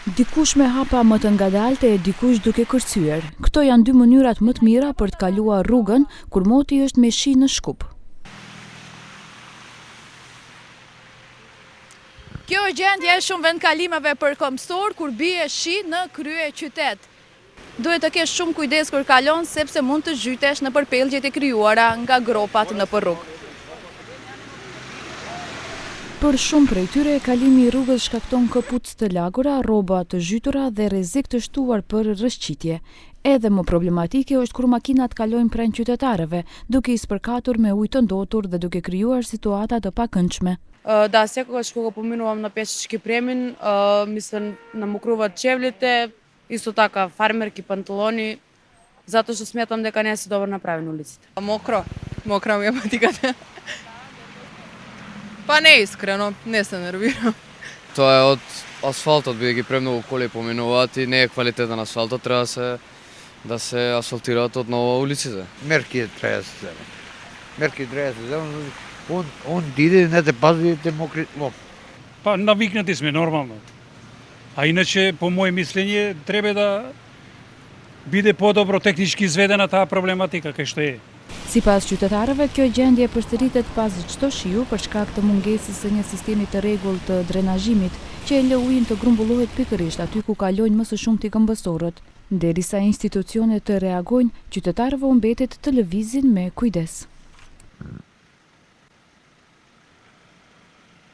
Dikush me hapa më të ngadalte e dikush duke kërcyer. Këto janë dy mënyrat më të mira për të kaluar rrugën kur moti është me shi në shkup. Kjo është gjendja e shumë vendkalimeve përkombësor kur bie shi në krye qytet. Duhet të kesh shumë kujdes kur kalon sepse mund të zhytesh në përpellgjet e krijuara nga gropat nëpër rrugë. Për shumë prej tyre, kalimi i rrugës shkakton këpucë të lagura, rroba të zhytura dhe rrezik të shtuar për rrëshqitje. Edhe më problematike është kur makinat kalojnë pranë qytetarëve, duke i spërkatur me ujë të ndotur dhe duke krijuar situata të pakëndshme. Da sekogаш кога поминувам на пешачки премин, ми се намокруваат чевлите, исто така фармерки панталони, затоа што сметам дека не се добро направени улиците. Мокра ми е патиката. Па не искрено, не се нервирам. Тоа е од асфалтот, бидејќи премногу коли поминуваат и не е квалитетен асфалтот, треба да се асфалтираат одново улиците. Мерки треба да се земат. Мерки треба да се земат. Он диде не те пази те мокри лоб. Па навикнати сме нормално. А иначе, по моje мислење, треба да биде по-добро технички изведена таа проблематика кај што е. Sipas qytetarëve, kjo gjendje përsëritet pas çdo shiu për shkak të mungesës së një sistemi të rregullt të drenazhimit, që e lë ujin të grumbullohet pikërisht aty ku kalojnë më së shumti këmbësorët. Derisa institucionet të reagojnë, qytetarëve u mbetet të lëvizin me kujdes.